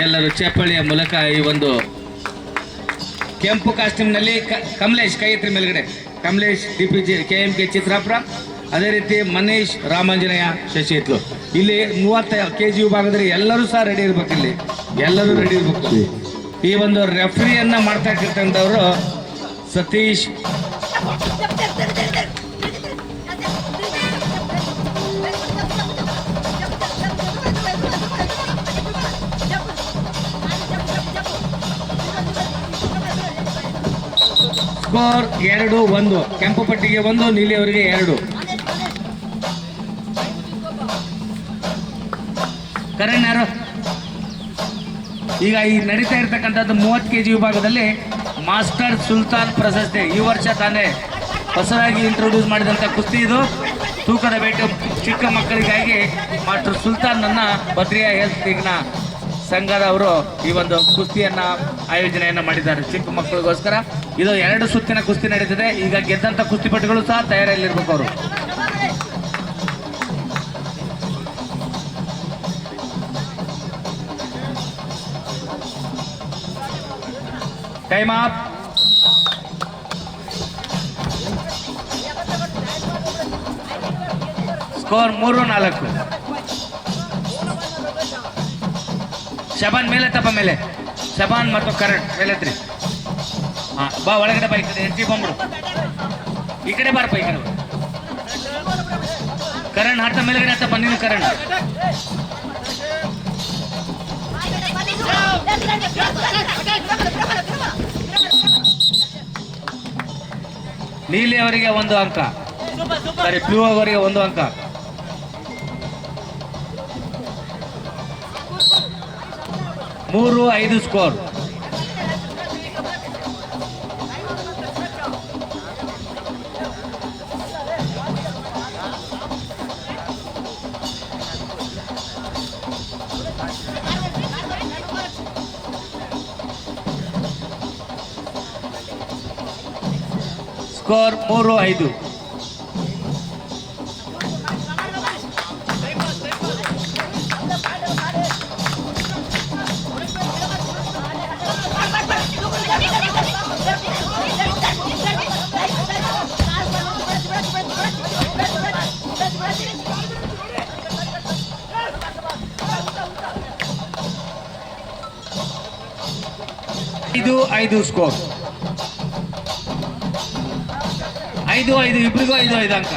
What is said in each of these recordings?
ಎಲ್ಲರೂ ಚಪ್ಪಳಿಯ ಮೂಲಕ ಈ ಒಂದು ಕೆಂಪು ಕಾಸ್ಟ್ಯೂಮ್ನಲ್ಲಿ ಕಮಲೇಶ್ ಕೈ ಎತ್ತಿ ಮೇಲ್ಗಡೆ ಕಮಲೇಶ್ DPG KMK ಚಿತ್ರಾಪುರ, ಅದೇ ರೀತಿ ಮನೀಶ್ ರಾಮಾಂಜನೇಯ ಶಶಿ ಎತ್ಲು. ಇಲ್ಲಿ 30 kg ವಿಭಾಗದಲ್ಲಿ ಎಲ್ಲರೂ ಸಹ ರೆಡಿ ಇರ್ಬೇಕು. ಇಲ್ಲಿ ಎಲ್ಲರೂ ರೆಡಿ ಇರ್ಬೇಕು. ಈ ಒಂದು ರೆಫ್ರಿಯನ್ನ ಮಾಡ್ತಾ ಇರ್ತಕ್ಕಂಥವ್ರು ಸತೀಶ್. ಸ್ಕೋರ್ 2-1. ಕೆಂಪು ಪಟ್ಟಿಗೆ 1, ನೀಲಿ ಅವರಿಗೆ 2. ಕರಣ್ ಯಾರು? ಈಗ ಈ ನಡೀತಾ ಇರ್ತಕ್ಕಂಥದ್ದು 30 kg ವಿಭಾಗದಲ್ಲಿ ಮಾಸ್ಟರ್ ಸುಲ್ತಾನ್ ಪ್ರಶಸ್ತಿ ಈ ವರ್ಷ ತಾನೇ ಹೊಸದಾಗಿ ಇಂಟ್ರೊಡ್ಯೂಸ್ ಮಾಡಿದಂಥ ಕುಸ್ತಿ ಇದು. ತೂಕದ ಬೇಟೆ ಚಿಕ್ಕ ಮಕ್ಕಳಿಗಾಗಿ ಮಾಸ್ಟರ್ ಸುಲ್ತಾನ್ ನನ್ನ ಬದ್ರಿಯಾ ಹೆಲ್ತ್ ಲೀಗ್ನ ಸಂಘದವರು ಈ ಒಂದು ಕುಸ್ತಿಯನ್ನ ಆಯೋಜನೆಯನ್ನ ಮಾಡಿದ್ದಾರೆ ಚಿಕ್ಕ ಮಕ್ಕಳಿಗೋಸ್ಕರ. ಇದು 2 ಸುತ್ತಿನ ಕುಸ್ತಿ ನಡೀತಿದೆ. ಈಗ ಗೆದ್ದಂತ ಕುಸ್ತಿಪಟುಗಳು ಸಹ ತಯಾರಿಯಲ್ಲಿರ್ಬೇಕು. ಅವರು ಟೈಮ್ ಅಪ್. ಸ್ಕೋರ್ 3-4. ಶಬಾನ್ ಮೇಲೆ ತಪ್ಪ ಮೇಲೆ, ಶಬಾನ್ ಮತ್ತು ಕರಣ್ ಮೇಲೆತ್ರಿ. ಹಾ ಬಾ ಒಳಗಡೆ ಬಾ. ಈ ಕಡೆ ಎಂಟ್ರಿ ಬಂದ್ರು, ಈ ಕಡೆ ಬಾರಪ್ಪ, ಈ ಕಡೆ ಕರಣ್ ಹತ್ತ ಮೇಲ್ಗಡೆ ಹತ್ತಪ್ಪ ನೀನು ಕರಣ್. ನೀಲಿ ಅವರಿಗೆ 1 ಅಂಕ, ಸರಿ ಬ್ಲೂ ಅವರಿಗೆ 1 ಅಂಕ. ಮೂರು 5 ಸ್ಕೋರ್. ಸ್ಕೋರ್ 3-5. ಇದು 5 ಸ್ಕೋರ್. 5-5 ಇಬ್ಬರಿಗೂ 5-5 ಅಂಕ.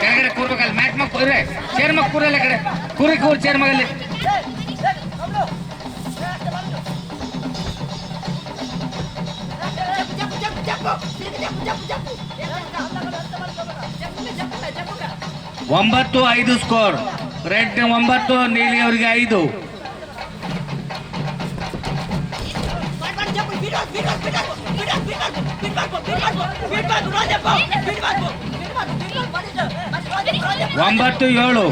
ಕೆಳಗಡೆ ಕೂರ್ಬೇಕಲ್ಲ, ಮ್ಯಾಟ್ ಮಗ್ ಕೂರ್ರೆ, ಚೇರ್ ಮಗ್ ಕೂರಲ್ಲ, ಕಡೆ ಕೂರಿ ಚೇರ್ ಮಗಲ್ಲಿ. ಒಂಬತ್ತು 5 ಸ್ಕೋರ್. ರೆಡ್ 9, ನೀಲಿ ಅವರಿಗೆ 5. ಒಂಬತ್ತು 7.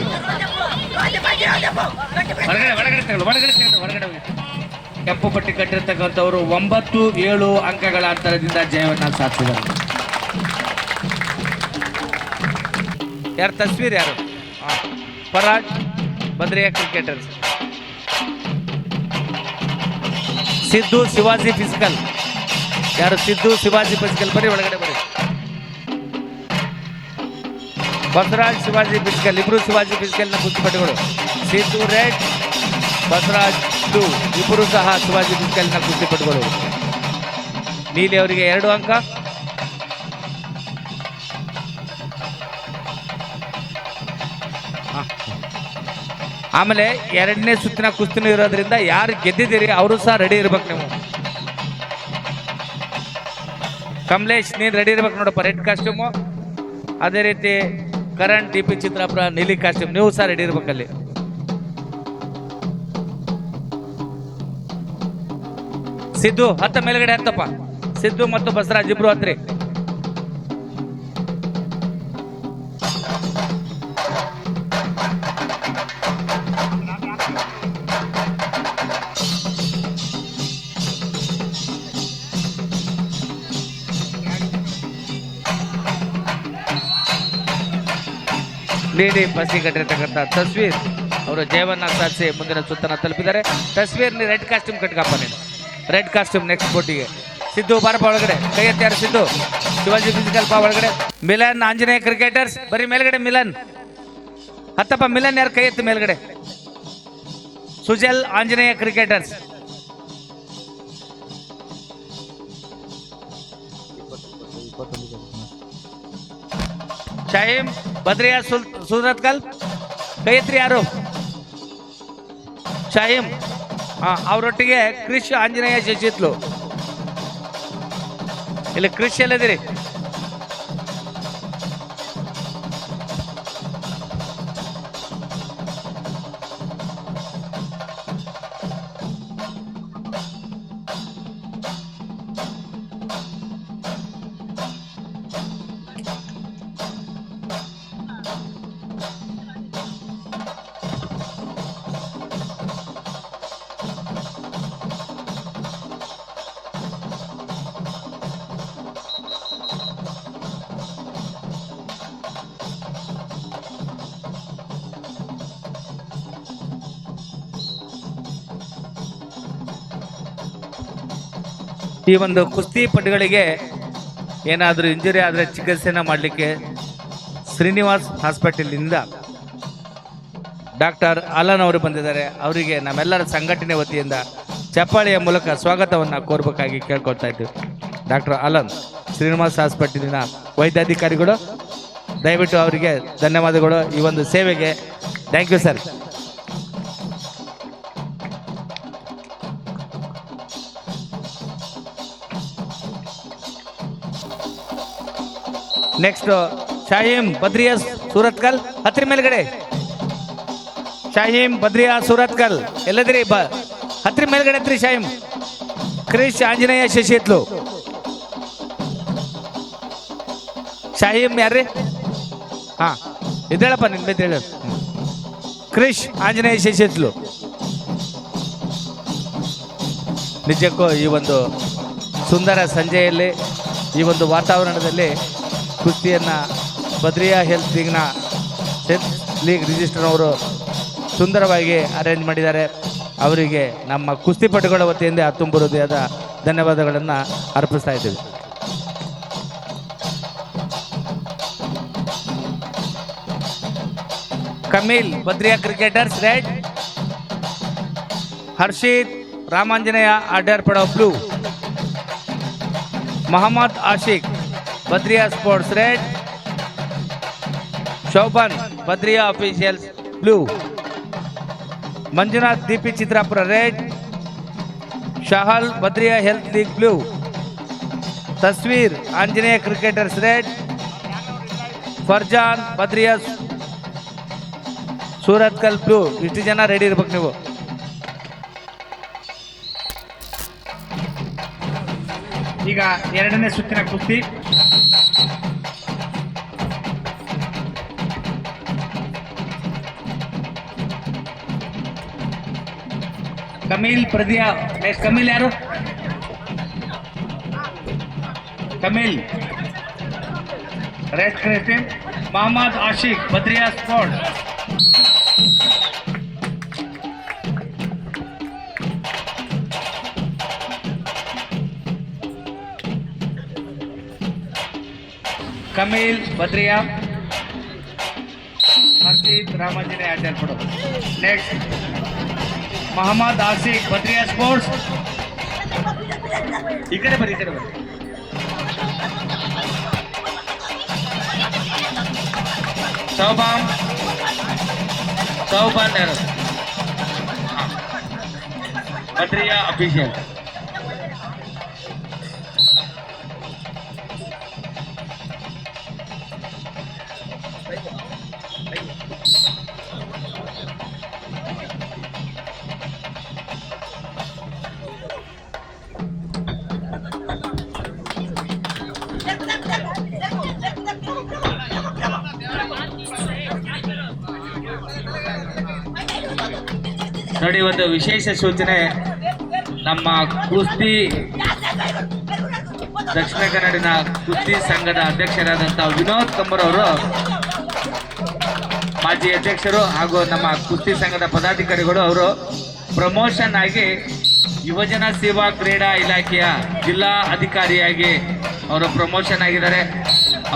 ಹೊರಗಡೆ ಕೆಂಪು ಪಟ್ಟಿ ಕಟ್ಟಿರ್ತಕ್ಕಂಥವರು 9-7 ಅಂಕಗಳ ಅಂತರದಿಂದ ಜಯವನ್ನು ಸಾಧಿಸಿದರು. ಯಾರು ತಸ್ವೀರ್ ಯಾರು? Faraj Badriya cricketers. Siddu Shivaji physical. ಯಾರು? ಸಿದ್ದು ಶಿವಾಜಿ ಫಿಸಿಕಲ್. ಬರೀ ಒಳಗಡೆ ಬರೀ. ಬಸವರಾಜ್ ಶಿವಾಜಿ ಫಿಸಿಕಲ್. ಇಬ್ರು ಶಿವಾಜಿ ಫಿಸಿಕಲ್ನ ಕುಸ್ತಿಪಟುಗಳು. ಸಿದ್ದು ರೆಡ್, ಬಸವರಾಜ್ ಬ್ಲೂ, ಇಬ್ಬರು ಸಹ ಶಿವಾಜಿ ಫಿಸಿಕಲ್ನ ಕುಸ್ತಿಪಟುಗಳು. ನೀಲಿ ಅವರಿಗೆ 2 ಅಂಕ. ಆಮೇಲೆ 2ನೇ ಸುತ್ತಿನ ಕುಸ್ತಿನೂ ಇರೋದ್ರಿಂದ ಯಾರು ಗೆದ್ದಿದ್ದೀರಿ ಅವರು ಸಹ ರೆಡಿ ಇರ್ಬೇಕು. ನೀವು ಕಮಲೇಶ್ ನೀನು ರೆಡಿ ಇರ್ಬೇಕು ನೋಡಪ್ಪ, ರೆಡ್ ಕಾಸ್ಟ್ಯೂಮು. ಅದೇ ರೀತಿ ಕರಣ್ DP ಚಿತ್ರಾಪುರ ನೀಲಿ ಕಾಸ್ಟ್ಯೂಮ್, ನೀವು ಸಹ ರೆಡಿ ಇರ್ಬೇಕಲ್ಲಿ. ಸಿದ್ದು ಹತ್ತ ಮೇಲ್ಗಡೆ ಹತ್ತಪ್ಪ. ಸಿದ್ದು ಮತ್ತು ಬಸವರಾಜ್ ಇಬ್ರು ಹತ್ರಿ. ನೀಡಿ ಬಸಿ ಕಟ್ಟಿರ್ತಕ್ಕಂಥ ತಸ್ವೀರ್ ಅವರು ಜಯವನ್ನ ಸಾಧಿಸಿ ಮುಂದಿನ ಸುತ್ತನ್ನು ತಲುಪಿದ್ದಾರೆ. ತಸ್ವೀರ್ ನೀ ರೆಡ್ ಕಾಸ್ಟ್ಯೂಮ್ ಕಟ್ಕಪ್ಪ, ನೀನು ರೆಡ್ ಕಾಸ್ಟ್ಯೂಮ್ ನೆಕ್ಸ್ಟ್ ಬೋಟಿಗೆ. ಸಿದ್ದು ಬಾರಪ್ಪ ಒಳಗಡೆ, ಕೈ ಎತ್ತಿ ಯಾರು ಸಿದ್ದು, ಶಿವಾಜಿ ಫಿಸಿಕಲ್ ಪಾ ಒಳಗಡೆ. ಮಿಲನ್ ಆಂಜನೇಯ ಕ್ರಿಕೆಟರ್ಸ್ ಬರೀ ಮೇಲ್ಗಡೆ, ಮಿಲನ್ ಹತ್ತಪ್ಪ, ಮಿಲನ್ ಯಾರು ಕೈ ಎತ್ತು ಮೇಲ್ಗಡೆ. ಸುಜಲ್ ಆಂಜನೇಯ ಕ್ರಿಕೆಟರ್ಸ್. ಶಾಹಿಮ್ ಬದ್ರಿಯಾ ಸೂರತ್ಕಲ್ ಕೈ ಎತ್ರಿ ಯಾರು. ಶಾಹಿಮ್ ಅವರೊಟ್ಟಿಗೆ ಕ್ರಿಶ್ ಆಂಜನೇಯ ಶಶಿತ್ಲು. ಇಲ್ಲಿ ಕ್ರಿಶ್ ಎಲ್ಲದಿರಿ? ಈ ಒಂದು ಕುಸ್ತಿ ಪಟುಗಳಿಗೆ ಏನಾದರೂ ಇಂಜುರಿ ಆದರೆ ಚಿಕಿತ್ಸೆಯನ್ನು ಮಾಡಲಿಕ್ಕೆ ಶ್ರೀನಿವಾಸ್ ಹಾಸ್ಪಿಟಲಿಂದ ಡಾಕ್ಟರ್ ಅಲನ್ ಅವರು ಬಂದಿದ್ದಾರೆ. ಅವರಿಗೆ ನಮ್ಮೆಲ್ಲರ ಸಂಘಟನೆ ವತಿಯಿಂದ ಚಪ್ಪಾಳೆಯ ಮೂಲಕ ಸ್ವಾಗತವನ್ನು ಕೋರಬೇಕಾಗಿ ಕೇಳ್ಕೊಳ್ತಾ ಇದ್ದೀವಿ. ಡಾಕ್ಟರ್ ಅಲನ್ ಶ್ರೀನಿವಾಸ್ ಹಾಸ್ಪಿಟಲಿನ ವೈದ್ಯಾಧಿಕಾರಿಗಳು, ದಯವಿಟ್ಟು ಅವರಿಗೆ ಧನ್ಯವಾದಗಳು ಈ ಒಂದು ಸೇವೆಗೆ. Thank you sir. Next Shahim Badriya Surathkal, ಹತ್ರಿ ಮೇಲ್ಗಡೆ. ಶಾಹಿಮ್ ಬದ್ರಿಯಾ ಸೂರತ್ಕಲ್ ಎಲ್ಲದ್ರಿ? ಹತ್ರಿ ಮೇಲ್ಗಡೆ ಹತ್ರಿ. ಶಾಹಿಮ್ ಕ್ರಿಶ್ ಆಂಜನೇಯ ಶಶಿತ್ಲು. ಶಾಹಿಮ್ ಯಾರ್ರಿ? ಹಾ ಇದ್ದೇಳಪ್ಪ, ನಿನ್ ಮೇಲೆ ಹೇಳ. ಕ್ರಿಶ್ ಆಂಜನೇಯ ಶಶಿತ್ಲು. ನಿಜಕ್ಕೂ ಈ ಒಂದು ಸುಂದರ ಸಂಜೆಯಲ್ಲಿ, ಈ ಒಂದು ವಾತಾವರಣದಲ್ಲಿ ಕುಸ್ತಿಯನ್ನು ಬದ್ರಿಯಾ ಹೆಲ್ತ್ ಲೀಗ್ ರಿಜಿಸ್ಟರ್ ಅವರು ಸುಂದರವಾಗಿ ಅರೇಂಜ್ ಮಾಡಿದ್ದಾರೆ. ಅವರಿಗೆ ನಮ್ಮ ಕುಸ್ತಿಪಟುಗಳ ವತಿಯಿಂದ ತುಂಬು ಹೃದಯದ ಧನ್ಯವಾದಗಳನ್ನು ಅರ್ಪಿಸ್ತಾ ಇದ್ದೀವಿ. ಕಮೀಲ್ ಬದ್ರಿಯಾ ಕ್ರಿಕೆಟರ್ಸ್ ರೆಡ್, ಹರ್ಷಿತ್ ರಾಮಾಂಜನೇಯ ಆರ್ಡರ್ ಪಡೋ blue, Mohammed Ashik Badriya sports red, Shobhan Badriya officials blue, Manjunath ದೀಪಿ Chitrapura red, Shahal Badriya health league blue, Tasveer Anjaneya cricketers red, Farjan Badriya Surathkal blue. ಇಷ್ಟು ಜನ ರೆಡಿ ಇರ್ಬೇಕು ನೀವು. ಈಗ ಎರಡನೇ ಸುತ್ತಿನ ಕುಸ್ತಿ. ಕಮೀಲ್ ಪ್ರದಿಯಾ, ಕಮೀಲ್ ಯಾರು? ಕಮೀಲ್ ರೆಡ್ ಕ್ರಿಸ್ಟಿನ್, Mohammed Ashik Badriya sport. Kamil Badriya, Harshith Ramanjaneya Acharya Padu. Next Mohammed Asik Badriya sports. ಈ ಕಡೆ ಬರ್ರಿ, ಈ ಕಡೆ ಬರ್ರಿ. ಸೌಬಾನ್ ಯಾರು? ಬದ್ರಿಯಾ ಅಫಿಷಿಯಲ್. ನೋಡಿ, ಒಂದು ವಿಶೇಷ ಸೂಚನೆ. ನಮ್ಮ ಕುಸ್ತಿ ದಕ್ಷಿಣ ಕನ್ನಡಿನ ಕುಸ್ತಿ ಸಂಘದ ಅಧ್ಯಕ್ಷರಾದಂತಹ ವಿನೋದ್ ಕಮ್ಮರ್ ಅವರು ಮಾಜಿ ಅಧ್ಯಕ್ಷರು ಹಾಗೂ ನಮ್ಮ ಕುಸ್ತಿ ಸಂಘದ ಪದಾಧಿಕಾರಿಗಳು ಅವರು ಪ್ರಮೋಷನ್ ಆಗಿ ಯುವಜನ ಸೇವಾ ಕ್ರೀಡಾ ಇಲಾಖೆಯ ಜಿಲ್ಲಾ ಅಧಿಕಾರಿಯಾಗಿ ಅವರು ಪ್ರಮೋಷನ್ ಆಗಿದ್ದಾರೆ.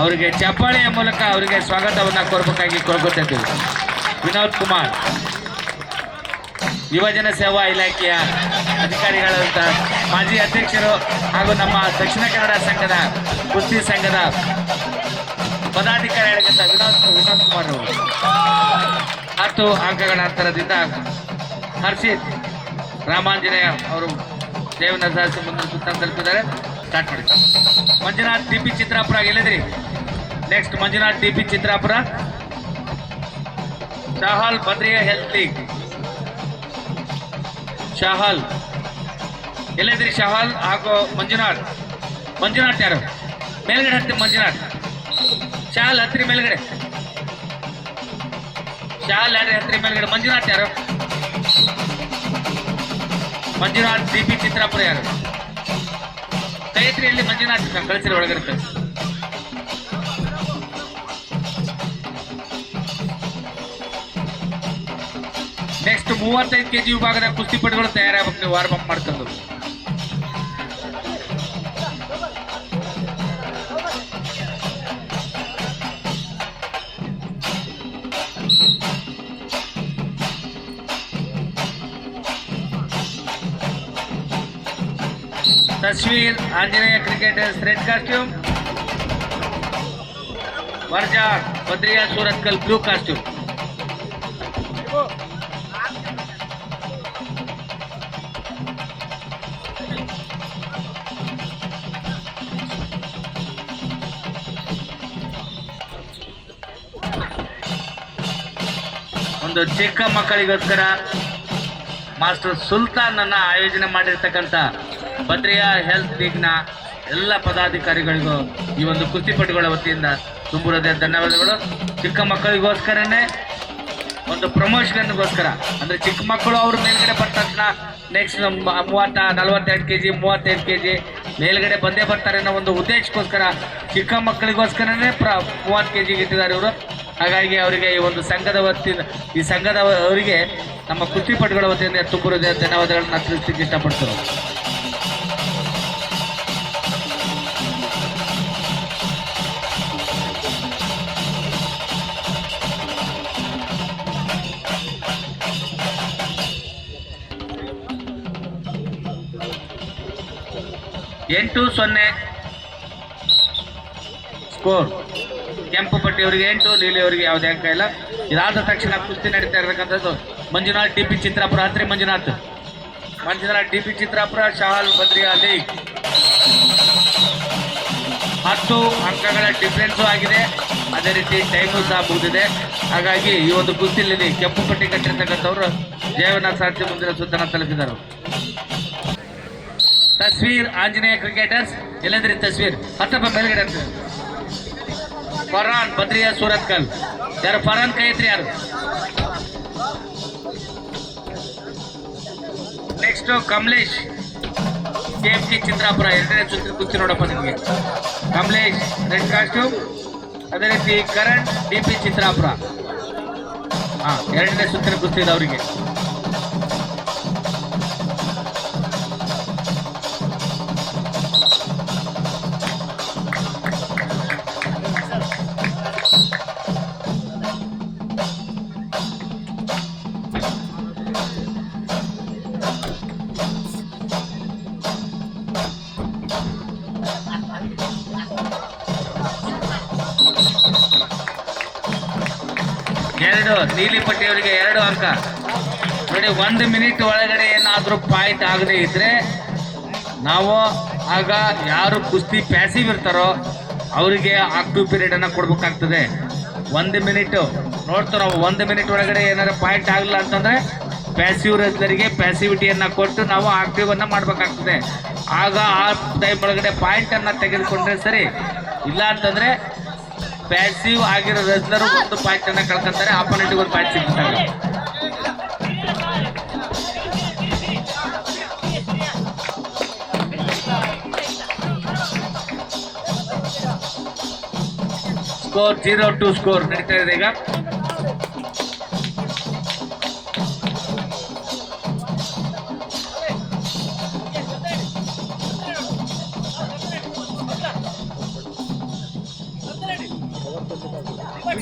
ಅವರಿಗೆ ಚಪ್ಪಾಳೆಯ ಮೂಲಕ ಅವರಿಗೆ ಸ್ವಾಗತವನ್ನು ಕೋರಬೇಕಾಗಿ ಕೋರ್ಕೊತಾ ಇದ್ದೀವಿ. ವಿನೋದ್ ಕುಮಾರ್ ಯುವಜನ ಸೇವಾ ಇಲಾಖೆಯ ಅಧಿಕಾರಿಗಳಂತ ಮಾಜಿ ಅಧ್ಯಕ್ಷರು ಹಾಗೂ ನಮ್ಮ ದಕ್ಷಿಣ ಕನ್ನಡ ಸಂಘದ ಕುಸ್ತಿ ಸಂಘದ ಪದಾಧಿಕಾರಿಗಳಾದಂಥ ವಿನೋದ್ ಕುಮಾರ್ ಅವರು 10 ಅಂಕಗಳ ಅಂತರದಿಂದ ಹರ್ಷಿತ್ ರಾಮಾಂಜನೇಯ ಅವರು ದೇವನ ಸಾಧಿಸಿ ಮುಂದಿನ ಸುತ್ತ ತಲುಪಿದ್ದಾರೆ. ಸ್ಟಾರ್ಟ್ ಮಾಡಿ. ಮಂಜುನಾಥ್ ಟಿ ಪಿ ಚಿತ್ರಾಪುರ ಎಲ್ಲಿದ್ರಿ? Next Manjunath T P Chitrapura. Shahal Badriya health league. Shahal ಎಲ್ಲಿದ್ರಿ? ಶಾಹಲ್ ಹಾಗೂ ಮಂಜುನಾಥ್ ಯಾರು? ಮೇಲ್ಗಡೆ ಹತ್ತಿ ಮಂಜುನಾಥ್. ಶಾಲ್ ಹತ್ರಿ ಮೇಲ್ಗಡೆ. ಶಾಲ್ ಯಾರು ಹತ್ರಿ ಮೇಲ್ಗಡೆ? ಮಂಜುನಾಥ್ ಯಾರು? ಮಂಜುನಾಥ್ ಡಿ ಪಿ ಚಿತ್ರಾಪುರ ಯಾರು? ಕೈತ್ರಿಯಲ್ಲಿ ಮಂಜುನಾಥ್ ಕಳಿಸಿರಿ ಒಳಗಡೆ ಕಳಿಸಿ. ನೆಕ್ಸ್ಟ್ 35 kg ವಿಭಾಗದ ಕುಸ್ತಿಪಟುಗಳು ತಯಾರಾಗಬೇಕು. ನೀವು ವಾರ್ಮ್ ಅಪ್ ಮಾಡ್ಕೊಂಡು Tasveer Anjaneya cricketers red costume. वर्जा बद्रिया सूरतकल ब्लू कास्ट्यूम. ಒಂದು ಚಿಕ್ಕ ಮಕ್ಕಳಿಗೋಸ್ಕರ ಮಾಸ್ಟರ್ ಸುಲ್ತಾನ್ ಅನ್ನ ಆಯೋಜನೆ ಮಾಡಿರ್ತಕ್ಕಂಥ ಬದ್ರಿಯಾ ಹೆಲ್ತ್ ಲೀಗ್ನ ಎಲ್ಲ ಪದಾಧಿಕಾರಿಗಳಿಗೂ ಈ ಒಂದು ಕುಸ್ತಿಪಟುಗಳ ವತಿಯಿಂದ ತುಂಬ ಧನ್ಯವಾದಗಳು. ಚಿಕ್ಕ ಮಕ್ಕಳಿಗೋಸ್ಕರನೇ ಒಂದು ಪ್ರಮೋಷನ್ಗೋಸ್ಕರ ಅಂದರೆ ಚಿಕ್ಕ ಮಕ್ಕಳು ಅವ್ರ ಮೇಲ್ಗಡೆ ಬಂದ ತಕ್ಷಣ ನೆಕ್ಸ್ಟ್ 42 kg 35 kg ಮೇಲ್ಗಡೆ ಬಂದೇ ಬರ್ತಾರೆ ಅನ್ನೋ ಒಂದು ಉದ್ದೇಶಕ್ಕೋಸ್ಕರ ಚಿಕ್ಕ ಮಕ್ಕಳಿಗೋಸ್ಕರನೇ 30 kg ಇಟ್ಟಿದ್ದಾರೆ ಇವರು. ಹಾಗಾಗಿ ಅವರಿಗೆ ಈ ಒಂದು ಸಂಘದ ವತಿಯಿಂದ ಈ ಸಂಘದ ಅವರಿಗೆ ನಮ್ಮ ಕುಸ್ತಿಪಟುಗಳ ವತಿಯಿಂದ ತುಂಬ ಧನ್ಯವಾದಗಳನ್ನ ತಿಳಿಸ್ಲಿಕ್ಕೆ ಇಷ್ಟಪಡ್ತಾರೆ. ಎಂಟು 0 ಸ್ಕೋರ್. ಕೆಂಪು ಪಟ್ಟಿಯವರಿಗೆ 8, ನೀಲಿಯವರಿಗೆ ಯಾವುದೇ ಅಂಕ ಇಲ್ಲ. ಇದಾದ ತಕ್ಷಣ ಕುಸ್ತಿ ನಡೀತಾ ಇರತಕ್ಕಂಥದ್ದು ಮಂಜುನಾಥ್ ಡಿ ಪಿ ಚಿತ್ರಾಪುರ. ಹತ್ರಿ Manjunath D P Chitrapura Shahal Badriya league. 10 ಅಂಕಗಳ ಡಿಫ್ರೆನ್ಸು ಆಗಿದೆ. ಅದೇ ರೀತಿ ಟೈಮು ಸಹ ಮುಗಿದಿದೆ. ಹಾಗಾಗಿ ಈ ಒಂದು ಕುಸ್ತಿಯಲ್ಲಿ ಕೆಂಪು ಪಟ್ಟಿ ಕಟ್ಟಿರ್ತಕ್ಕಂಥವ್ರು ಜಯವನ್ನು ಸಾಧಿಸಿ ಮುಂದಿನ ಸುತ್ತನ್ನು ತಲುಪಿದರು. ತಸ್ವೀರ್ ಆಂಜನೇಯ ಕ್ರಿಕೆಟರ್ಸ್ ಎಲ್ಲಂದ್ರಿ? ತಸ್ವೀರ್ 10 ಮೇಲ್ಗಡೆ. ಫರಾನ್ ಬದ್ರಿಯಾ ಸೂರತ್ಕಲ್ ಯಾರು? ಫರಾನ್ ಕೈ ಐತ್ರಿ ಯಾರು? Next Kamlesh KFK Chitrapura. 2ನೇ ಸುತ್ತಿನ ಕುಸ್ತಿ ನೋಡಪ್ಪ ನಿಮಗೆ. Kamlesh red costume. ಅದೇ ರೀತಿ ಕರಣ್ ಡಿ ಪಿ ಚಿತ್ರಾಪುರ. 2ನೇ ಸುತ್ತಿನ ಕುಸ್ತಿ ಇದೆ ಅವರಿಗೆ. ನೀಲಿ ಪಟ್ಟಿಯವರಿಗೆ 2 ಅಂಕ. ನೋಡಿ, 1 ಮಿನಿಟ್ ಒಳಗಡೆ ಏನಾದರೂ ಪಾಯಿಂಟ್ ಆಗದೆ ಇದ್ರೆ ನಾವು ಆಗ ಯಾರು ಕುಸ್ತಿ ಪ್ಯಾಸಿವ್ ಇರ್ತಾರೋ ಅವರಿಗೆ ಆಕ್ಟಿವ್ ಪೀರಿಯಡ್ ಅನ್ನ ಕೊಡ್ಬೇಕಾಗ್ತದೆ. 1 ಮಿನಿಟ್ ನೋಡ್ತಾ ನಾವು 1 ಮಿನಿಟ್ ಒಳಗಡೆ ಏನಾದ್ರು ಪಾಯಿಂಟ್ ಆಗಲಿಲ್ಲ ಅಂತಂದ್ರೆ ಪ್ಯಾಸಿವ್ ರೆಸ್ಲರಿಗೆ ಪ್ಯಾಸಿವಿಟಿಯನ್ನ ಕೊಟ್ಟು ನಾವು ಆಕ್ಟಿವ್ ಅನ್ನ ಮಾಡಬೇಕಾಗ್ತದೆ. ಆಗ ಆ ಟೈಮ್ ಒಳಗಡೆ ಪಾಯಿಂಟ್ ಅನ್ನ ತೆಗೆದುಕೊಂಡ್ರೆ ಸರಿ. ಇಲ್ಲ ಅಂತಂದ್ರೆ ಪ್ಯಾಸಿವ್ ಆಗಿರೋ ರೆಸ್ಲರ್ 1 ಪಾಯಿಂಟ್ ಅನ್ನ ಕಳ್ಕೊಂತಾರೆ, ಆಪೋನೆಂಟ್ಗೆ 1 ಪಾಯಿಂಟ್ ಸಿಗ್ತಾರೆ. ಸ್ಕೋರ್ 0-2 ಸ್ಕೋರ್ ನಡೀತಾ ಇದೆ ಈಗ.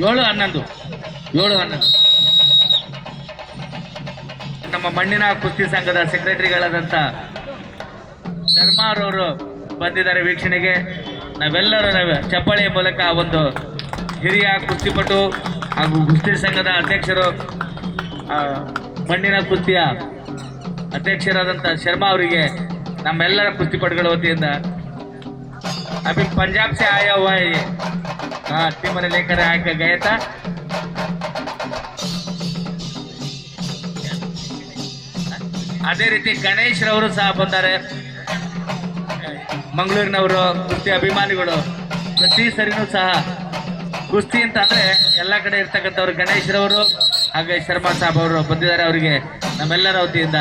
7-11 7-11 ನಮ್ಮ ಮಣ್ಣಿನ ಕುಸ್ತಿ ಸಂಘದ ಸೆಕ್ರೆಟರಿಗಳಾದಂಥ ಶರ್ಮಾರವರು ಬಂದಿದ್ದಾರೆ ವೀಕ್ಷಣೆಗೆ. ನಾವೆಲ್ಲರೂ ಚಪ್ಪಾಳೆಯ ಮೂಲಕ ಒಂದು ಹಿರಿಯ ಕುಸ್ತಿಪಟು ಹಾಗೂ ಕುಸ್ತಿ ಸಂಘದ ಅಧ್ಯಕ್ಷರು, ಮಣ್ಣಿನ ಕುಸ್ತಿಯ ಅಧ್ಯಕ್ಷರಾದಂಥ ಶರ್ಮಾ ಅವರಿಗೆ ನಮ್ಮೆಲ್ಲರ ಕುಸ್ತಿಪಟುಗಳ वतीಯಿಂದ अभी पंजाब से आया हुआ है ये, हाँ टीम ने लेकर आके गया था। ಅದೇ ರೀತಿ ಗಣೇಶ್ ರವರು ಸಹ ಬಂದಾರೆ, ಮಂಗಳೂರಿನವರು, ಕುಸ್ತಿ ಅಭಿಮಾನಿಗಳು. ಪ್ರತಿ ಸರಿನೂ ಸಹ ಕುಸ್ತಿ ಅಂತ ಅಂದ್ರೆ ಎಲ್ಲ ಕಡೆ ಇರ್ತಕ್ಕಂಥವ್ರು ಗಣೇಶ್ ರವರು ಹಾಗೆ ಶರ್ಮಾ ಸಾಬ್ ಅವರು ಬಂದಿದ್ದಾರೆ. ಅವರಿಗೆ ನಮ್ಮೆಲ್ಲರ ವತಿಯಿಂದ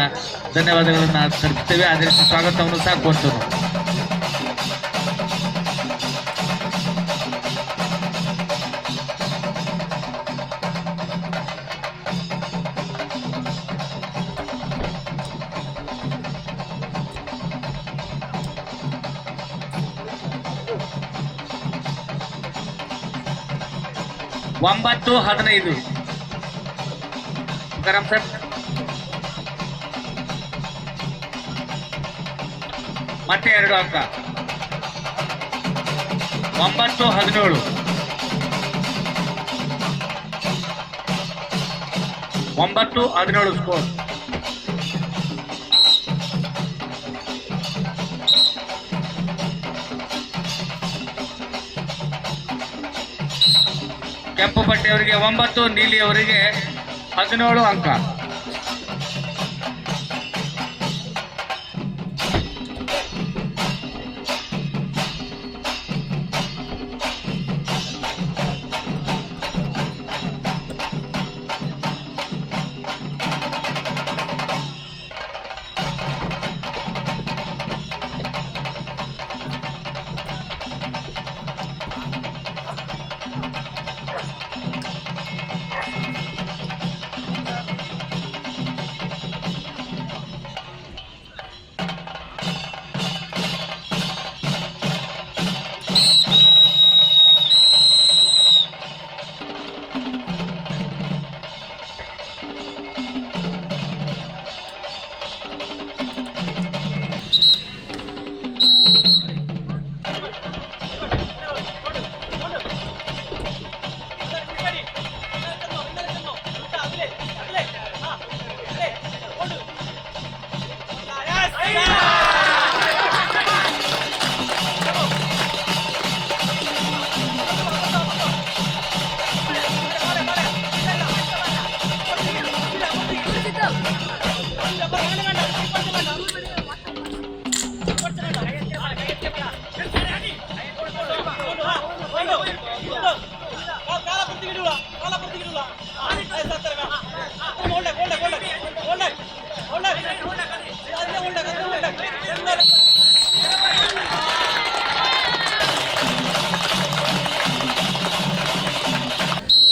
ಧನ್ಯವಾದಗಳನ್ನು ತರುತ್ತೇವೆ. ಅದೇ ರೀತಿ ಸ್ವಾಗತವನ್ನು ಸಹ ಕೋರ್ತೇವೆ. ಒಂಬತ್ತು 15 ಗರಂ ಸರ್. ಮತ್ತೆ 2 ಅಂಕ 9-17 9-17 ಸ್ಕೋರ್. ಕೆಂಪು ಪಟ್ಟೆಯವರಿಗೆ 9, ನೀಲಿಯವರಿಗೆ 17 ಅಂಕ.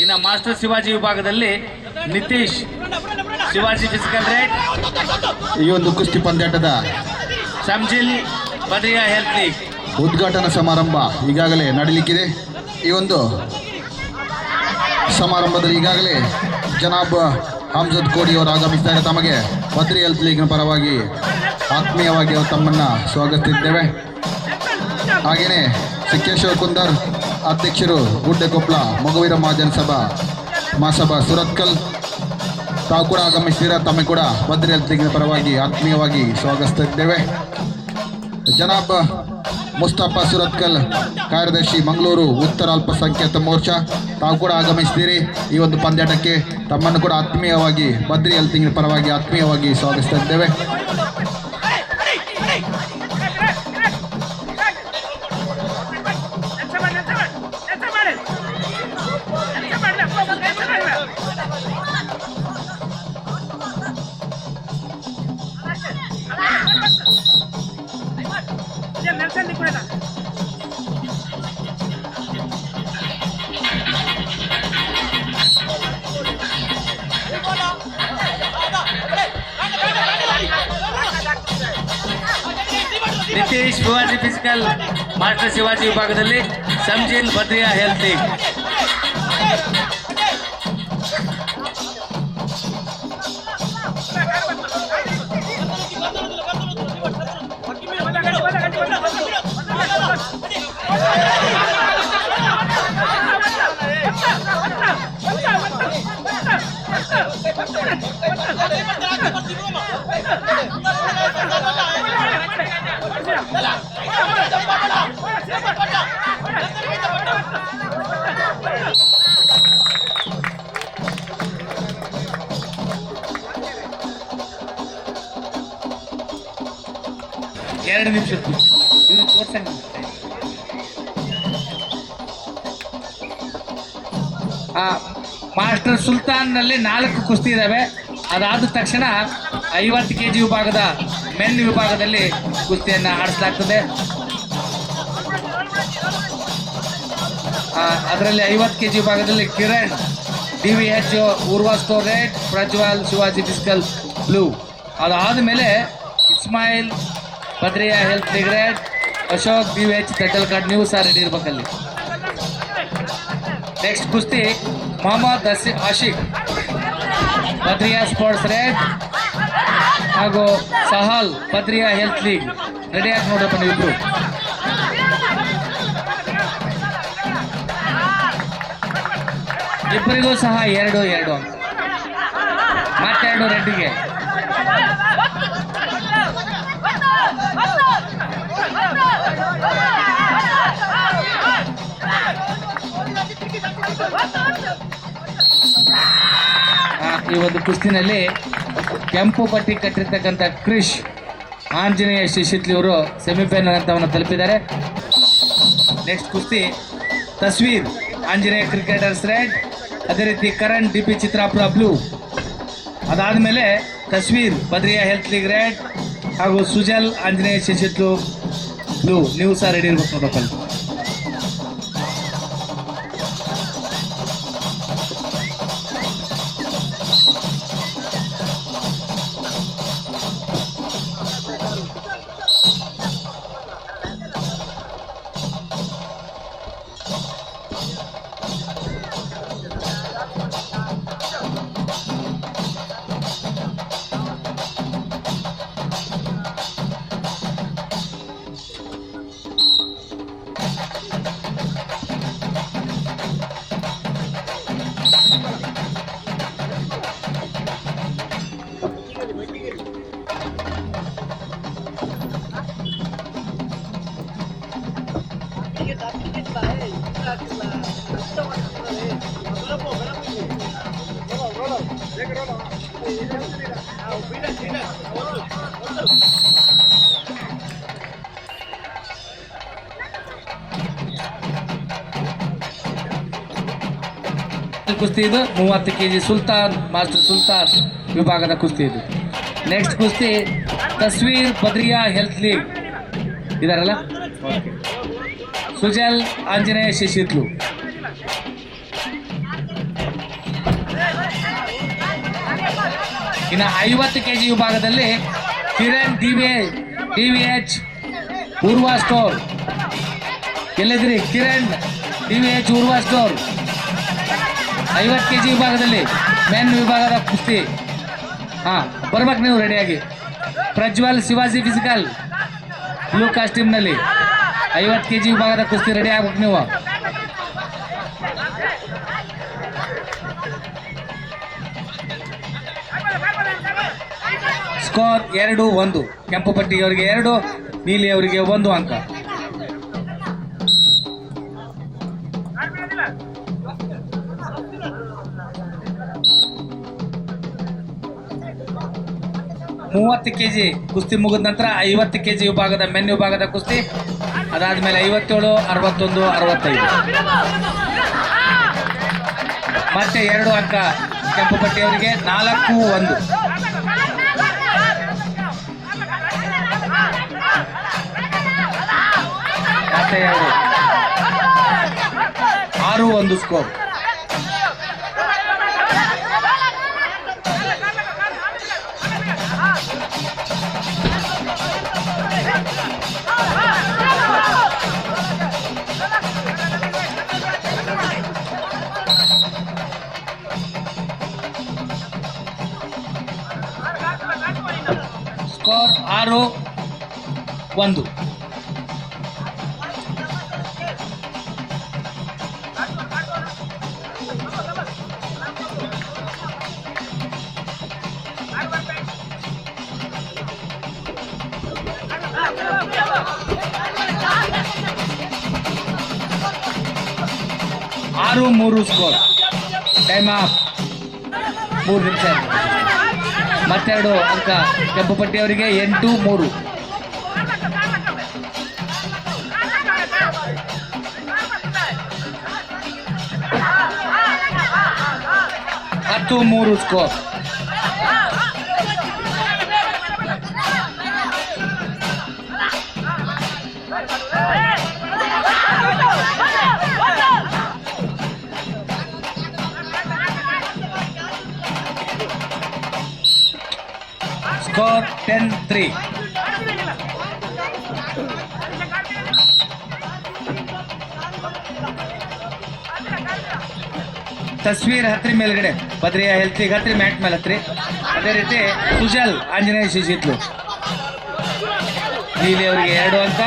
ಇನ್ನು ಮಾಸ್ಟರ್ ಶಿವಾಜಿ ವಿಭಾಗದಲ್ಲಿ ನಿತೀಶ್ ಶಿವಾಜಿ ಫಿಸಿಕಲ್ ರೇಟ್. ಈ ಒಂದು ಕುಸ್ತಿ ಪಂದ್ಯಾಟದ ಸಂಜಿಲ್ ಬದ್ರಿಯಾ ಹೆಲ್ತ್ ಲೀಗ್ ಉದ್ಘಾಟನಾ ಸಮಾರಂಭ ಈಗಾಗಲೇ ನಡೀಲಿಕ್ಕಿದೆ. ಈ ಒಂದು ಸಮಾರಂಭದಲ್ಲಿ ಈಗಾಗಲೇ ಜನಾಬ್ ಹಮ್ಜದ್ ಕೋಡಿ ಅವರು ಆಗಮಿಸಿದ್ದಾರೆ. ತಮಗೆ ಬದ್ರಿ ಹೆಲ್ತ್ ಲೀಗ್ನ ಪರವಾಗಿ ಆತ್ಮೀಯವಾಗಿ ತಮ್ಮನ್ನು ಸ್ವಾಗತಿಸಿದ್ದೇವೆ. ಹಾಗೆಯೇ ಸಿಕ್ಕೇಶ್ವರ ಕುಂದರ್ ಅಧ್ಯಕ್ಷರು ಗುಡ್ಡೆಕೊಪ್ಪಳ ಮಗುವೀರ ಮಹಾಜನ್ ಸಭಾ ಮಹಾಸಭಾ ಸುರತ್ಕಲ್ ತಾವು ಕೂಡ ಆಗಮಿಸಿದ್ದೀರಾ. ತಮಗೆ ಕೂಡ ಬದ್ರಿ ಹೆಲ್ತ್ ಲೀಗ್ನ ಪರವಾಗಿ ಆತ್ಮೀಯವಾಗಿ ಸ್ವಾಗತಿಸುತ್ತಿದ್ದೇವೆ. ಜನಾಬ್ ಮುಸ್ತಫಾ ಸುರತ್ಕಲ್ ಕಾರ್ಯದರ್ಶಿ ಮಂಗಳೂರು ಉತ್ತರ ಅಲ್ಪಸಂಖ್ಯಾತ ಮೋರ್ಚಾ ತಾವು ಕೂಡ ಆಗಮಿಸಿದ್ದೀರಿ. ಈ ಒಂದು ಪಂದ್ಯಾಟಕ್ಕೆ ತಮ್ಮನ್ನು ಕೂಡ ಆತ್ಮೀಯವಾಗಿ ಬದ್ರಿ ಹೆಲ್ತ್ ಲೀಗ್ನ ಪರವಾಗಿ ಆತ್ಮೀಯವಾಗಿ ಸ್ವಾಗತಿಸುತ್ತಿದ್ದೇವೆ. ನಿತೀಶ್ ಶಿವಾಜಿ ಫಿಸಿಕಲ್ ಮಾಸ್ಟರ್ ಶಿವಾಜಿ ವಿಭಾಗದಲ್ಲಿ ಸಂಜಿಲ್ ಬದ್ರಿಯಾ ಹೆಲ್ತ್ ಲೀಗ್ 2 ನಿಮಿಷ ಇವ್ರು ತೋರ್ಸಂಗ. ಮಾಸ್ಟರ್ ಸುಲ್ತಾನ್ನಲ್ಲಿ 4 ಕುಸ್ತಿ ಇದ್ದಾವೆ. ಅದಾದ ತಕ್ಷಣ 50 kg ವಿಭಾಗದ ಮೆನ್ ವಿಭಾಗದಲ್ಲಿ ಕುಸ್ತಿಯನ್ನು ಆಡಿಸಲಾಗ್ತದೆ. ಅದರಲ್ಲಿ 50 kg ವಿಭಾಗದಲ್ಲಿ ಕಿರಣ್ DVH ಊರ್ವಾಸ್ಟೋ red, Prajwal Shivaji physical blue. ಅದಾದ ಮೇಲೆ Ismail Badriya health red, Ashok DVH title card ನೀವು ಸಹ ರೆಡಿ ಇರ್ಬೇಕಲ್ಲಿ. ನೆಕ್ಸ್ಟ್ ಕುಸ್ತಿ ಮೊಹಮ್ಮದ್ ಆಶಿಕ್ ಬದ್ರಿಯಾ ಸ್ಪೋರ್ಟ್ಸ್ ರೆಡ್ ಹಾಗೂ ಸಹಲ್ ಬದ್ರಿಯಾ ಹೆಲ್ತ್ ಲೀಗ್. ರೆಡಿಯಾಗಿ ನೋಡಪ್ಪ ನೀವಿಬ್ರು. ಇಬ್ಬರಿಗೂ ಸಹ 2-2 ಅಂತ. ಮತ್ತೆರಡು ರೆಡ್ಡಿಗೆ. ಈ ಒಂದು ಕುಸ್ತಿನಲ್ಲಿ ಕೆಂಪು ಪಟ್ಟಿ ಕಟ್ಟಿರ್ತಕ್ಕಂಥ ಕ್ರಿಶ್ ಆಂಜನೇಯ ಶಿಶಿತ್ಲಿ ಅವರು ಸೆಮಿಫೈನಲ್ ಹಂತವನ್ನು ತಲುಪಿದ್ದಾರೆ. ನೆಕ್ಸ್ಟ್ ಕುಸ್ತಿ ತಸ್ವೀರ್ ಆಂಜನೇಯ ಕ್ರಿಕೆಟರ್ಸ್ ರೆಡ್, ಅದೇ ರೀತಿ ಕರಣ್ DP ಚಿತ್ರಾಪುರ ಬ್ಲೂ. ಅದಾದಮೇಲೆ Tasveer Badriya health league red ಹಾಗೂ ಸುಜಲ್ ಆಂಜನೇಯ ಶಿಶಿತ್ಲು ಬ್ಲೂ. ನೀವು ಸಹ ರೆಡಿ ಇರ್ಬೇಕು ನೋಡಪ್ಪಲ್ಲಿ. ಕುಸ್ತಿ ಇದು 30 kg ಸುಲ್ತಾನ್ ಮಾಸ್ಟರ್ ಸುಲ್ತಾನ್ ವಿಭಾಗದ ಕುಸ್ತಿ ಇದು. ನೆಕ್ಸ್ಟ್ ಕುಸ್ತಿ ತಸ್ವೀರ್ ಬದ್ರಿಯಾ ಹೆಲ್ತ್ ಲೀಗ್ ಇದಾರಲ್ಲ, ಸುಜಲ್ ಆಂಜನೇಯ ಶಿಶಿತ್ಲು. ಇನ್ನು 50 kg ವಿಭಾಗದಲ್ಲಿ ಕಿರಣ್ DVH ಊರ್ವಾ ಸ್ಟೋರ್. ಎಲ್ಲಿದ್ರಿ Kiran DVH Urwa store. 50 kg ವಿಭಾಗದಲ್ಲಿ ಮೆನ್ ವಿಭಾಗದ ಕುಸ್ತಿ. ಬರ್ಬೇಕು ನೀವು ರೆಡಿಯಾಗಿ. ಪ್ರಜ್ವಲ್ ಶಿವಾಜಿ ಫಿಸಿಕಲ್ ಬ್ಲೂ ಕಾಸ್ಟ್ಯೂಮ್ನಲ್ಲಿ 50 kg ವಿಭಾಗದ ಕುಸ್ತಿ ರೆಡಿ ಆಗ್ಬೇಕು ನೀವು. ಸ್ಕೋರ್ 2-1. ಕೆಂಪು ಪಟ್ಟಿಯವರಿಗೆ 2, ನೀಲಿ ಅವರಿಗೆ 1 ಅಂಕ. ಮೂವತ್ತು kg ಕುಸ್ತಿ ಮುಗಿದ ನಂತರ 50 kg ವಿಭಾಗದ ಮೆನ್ ವಿಭಾಗದ ಕುಸ್ತಿ. ಅದಾದ್ಮೇಲೆ 57, 61, 65. ಮತ್ತೆ 2 ಅಂಕ ಕೆಂಪು ಪಟ್ಟಿಯವರಿಗೆ. 4-1. ಮತ್ತೆ 2, 6-1 score. Score 6-1. 6-3 score. Time of. 3 ನಿಮಿಷ. ಮತ್ತೆರಡು ಅಂಕ ಕೆಂಪು ಪಟ್ಟಿಯವರಿಗೆ. 8-3. ಹತ್ತು 3 ಸ್ಕೋರ್. ಸ್ಕೋರ್ 10-3. ತಸ್ವೀರ್ ಹತ್ರಿ ಮೇಲ್ಗಡೆ, ಬದ್ರಿಯಾ ಹೆಲ್ತಿಗೆ ಹತ್ರಿ, ಮ್ಯಾಟ್ ಮೇಲೆ ಹತ್ರಿ. ಅದೇ ರೀತಿ ಸುಜಲ್ ಆಂಜನೇಯ ಶಿಶಿತ್ಲು ನೀಲಿ ಅವರಿಗೆ 2 ಅಂಕ.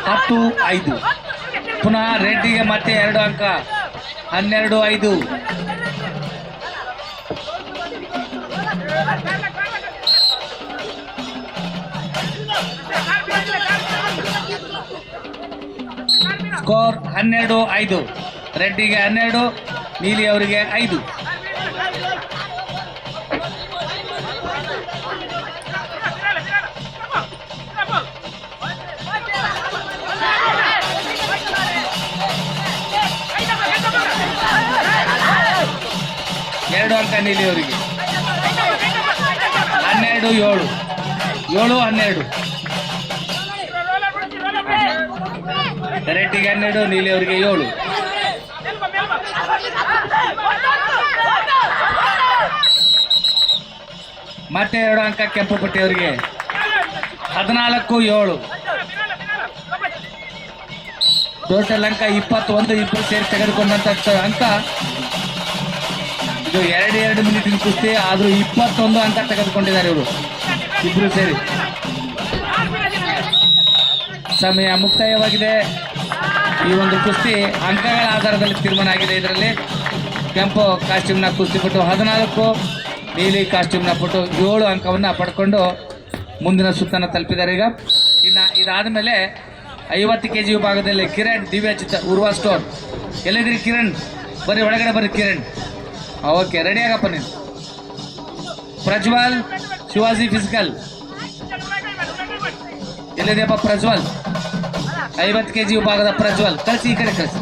10-5. ಪುನಃ ರೆಡ್ಡಿಗೆ ಮತ್ತೆ 2 ಅಂಕ. 12-5. ಸ್ಕೋರ್ 12-5. ರೆಡ್ಡಿಗೆ 12, ನೀಲಿ ಅವರಿಗೆ 5. ಎರಡು ಅಂಕ ನೀಲಿ ಅವರಿಗೆ. 12-7. 7-12. ರೆಡ್ಡಿಗೆ 12, ನೀಲಿ ಅವರಿಗೆ 7. ಮತ್ತೆ 2 ಅಂಕ ಕೆಂಪು ಪಟ್ಟಿಯವರಿಗೆ. 14-7. ಟೋಟಲ್ ಅಂಕ 21. ಇಬ್ಬರು ಸೇರಿ ತೆಗೆದುಕೊಂಡಂತ ಅಂಕ ಇದು 2 ಮಿನಿಟಿನ ಕುಸ್ತಿ. ಆದರೂ 21 ಅಂಕ ತೆಗೆದುಕೊಂಡಿದ್ದಾರೆ ಇವರು ಇಬ್ಬರು ಸೇರಿ. ಸಮಯ ಮುಕ್ತಾಯವಾಗಿದೆ. ಈ ಒಂದು ಕುಸ್ತಿ ಅಂಕಗಳ ಆಧಾರದಲ್ಲಿ ತೀರ್ಮಾನ ಆಗಿದೆ. ಇದರಲ್ಲಿ ಕೆಂಪು ಕಾಸ್ಟ್ಯೂಮ್ನ ಕುಸ್ತಿಪಟ್ಟು 14, ನೀಲಿ ಕಾಸ್ಟ್ಯೂಮ್ನ ಪಟ್ಟು 7 ಅಂಕವನ್ನು ಪಡ್ಕೊಂಡು ಮುಂದಿನ ಸುತ್ತನ್ನು ತಲುಪಿದ್ದಾರೆ. ಇನ್ನು ಇದಾದ ಮೇಲೆ 50 kg ವಿಭಾಗದಲ್ಲಿ ಕಿರಣ್ ದಿವ್ಯಾಚಿತ ಉರ್ವಾ ಸ್ಟೋರ್. ಎಲ್ಲಿದ್ರಿ ಕಿರಣ್? ಬರ್ರಿ ಒಳಗಡೆ ಬರ್ರಿ ಕಿರಣ್. ಓಕೆ, ರೆಡಿ ಆಗಪ್ಪ ನೀನು. ಪ್ರಜ್ವಲ್ ಶಿವಾಜಿ ಫಿಸಿಕಲ್ ಎಲ್ಲಿದೆಯಪ್ಪ? ಪ್ರಜ್ವಲ್ 50 kg ವಿಭಾಗದ ಪ್ರಜ್ವಲ್ ಕಳಿಸಿ, ಈ ಕಡೆ ಕಳಿಸಿ.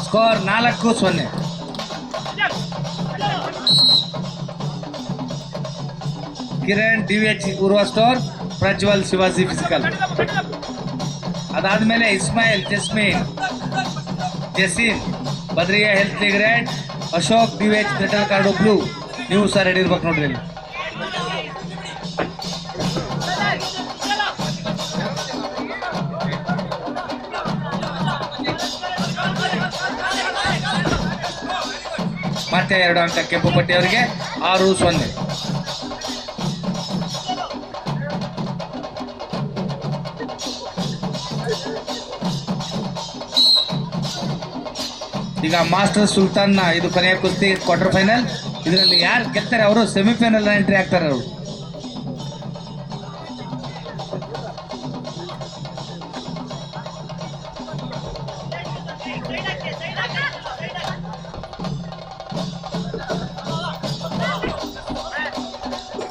Score 4-0. Kiran DVH Urwa store, Prajwal Shivaji physical. ಅದಾದ್ಮೇಲೆ Ismail Jaseen Badriya health league red, Ashok DVH metal card blue. ನೀವು ಸಹ ರೆಡಿ ಇರ್ಬೇಕು ನೋಡ್ರಿ ಇಲ್ಲಿ. ಮತ್ತೆ 2 ಅಂಕ ಕೆಂಪು ಪಟ್ಟಿಯವರಿಗೆ. 6-0. ಈಗ ಮಾಸ್ಟರ್ ಸುಲ್ತಾನ್ನ ಇದು ಕೊನೆಯ ಕುಸ್ತಿ, ಕ್ವಾರ್ಟರ್ ಫೈನಲ್. ಇದರಲ್ಲಿ ಯಾರು ಗೆಲ್ತಾರೆ ಅವರು ಸೆಮಿಫೈನಲ್ ಎಂಟ್ರಿ ಆಗ್ತಾರೆ ಅವರು.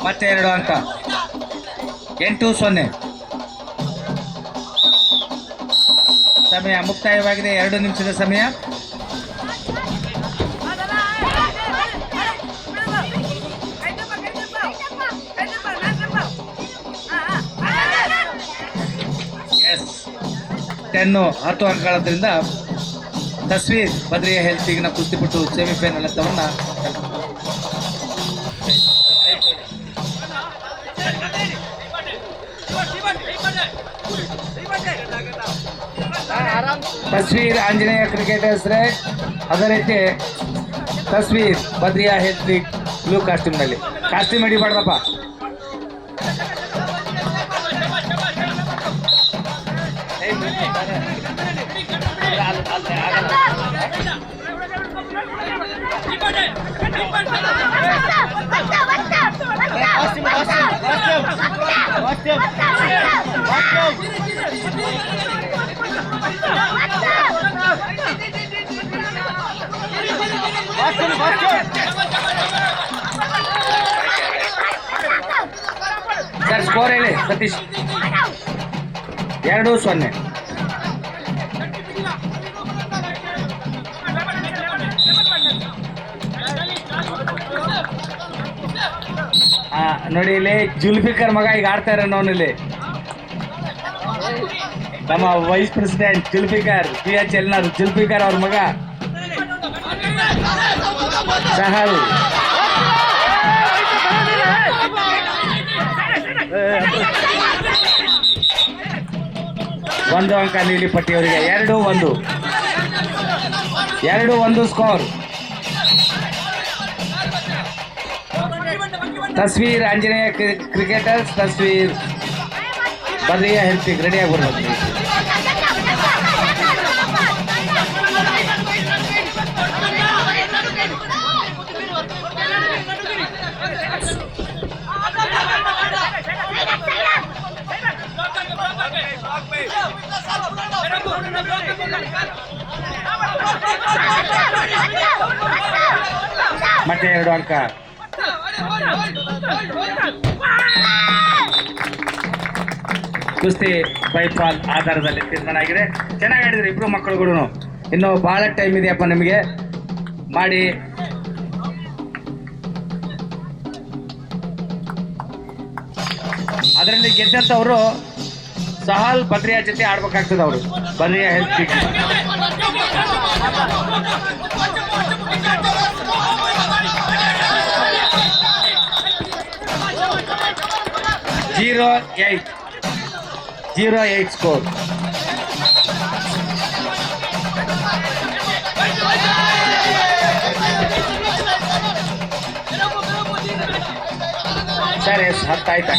ಮತ್ತೆ 2 ಅಂಕ. 8-0. ಸಮಯ ಮುಕ್ತಾಯವಾಗಿದೆ. 2 ನಿಮಿಷದ ಸಮಯ. ಎಸ್ 10 ಅಂಕಗಳದ್ರಿಂದ ತಸ್ವೀರ್ ಬದ್ರಿಯಾ ಹೆಲ್ತ್ ಈಗಿನ ಕುಸ್ತಿಪಟ್ಟು ಸೆಮಿಫೈನಲ್ ಹಂತವನ್ನು ತಸ್ವೀರ್ ಆಂಜನೇಯ ಕ್ರಿಕೆಟರ್ಸ್ ರೆಡ್, ಅದೇ ರೀತಿ ತಸ್ವೀರ್ ಬದ್ರಿಯಾ ಹೆಲ್ತ್ ಬ್ಲೂ ಕಾಸ್ಟ್ಯೂಮ್ನಲ್ಲಿ. ಕಾಸ್ಟ್ಯೂಮ್ ಹಿಡಿಬಾರ್ದಪ್ಪ. ಸರ್ ಸ್ಕೋರ್ ಹೇಳಿ ಸತೀಶ್. 2-0. ನೋಡಿ ಇಲ್ಲಿ ಜುಲ್ಫಿಕರ್ ಮಗ ಈಗ ಆಡ್ತಾ ಇರೋ ನೋನಲ್ಲಿ ನಮ್ಮ vice president Zulfikar PH Zulfikar ಅವ್ರ ಮಗ ಸಹಲ್. ಒಂದು ಅಂಕ ನೀಲಿ ಪಟ್ಟಿಯವರಿಗೆ. 2-1 score. Tasveer Anjaneya cricketers, Tasveer Badriya health ರೆಡಿಯಾಗಿ ಬರ್ಬೇಕು. ಮತ್ತೆ 2 ಅಂಕ. ಕುಸ್ತಿ ಬೈಫಾಲ್ ಆಧಾರದಲ್ಲಿ ತೀರ್ಮಾನ ಆಗಿದೆ. ಚೆನ್ನಾಗಿ ಆಡಿದ್ರಿ ಇಬ್ರು ಮಕ್ಕಳುಗಳು. ಇನ್ನು ಬಹಳ ಟೈಮ್ ಇದೆಯಪ್ಪ ನಿಮಗೆ ಮಾಡಿ. ಅದರಲ್ಲಿ ಗೆದ್ದಂಥವರು ಸಹಲ್ ಬದ್ರಿಯಾ ಜೊತೆ ಆಡ್ಬೇಕಾಗ್ತದೆ. ಅವರು ಬದ್ರಿಯಾ ಹೆಲ್ತ್ 0-8 ಸ್ಕೋರ್. ಸರ್ 10 ಆಯ್ತು.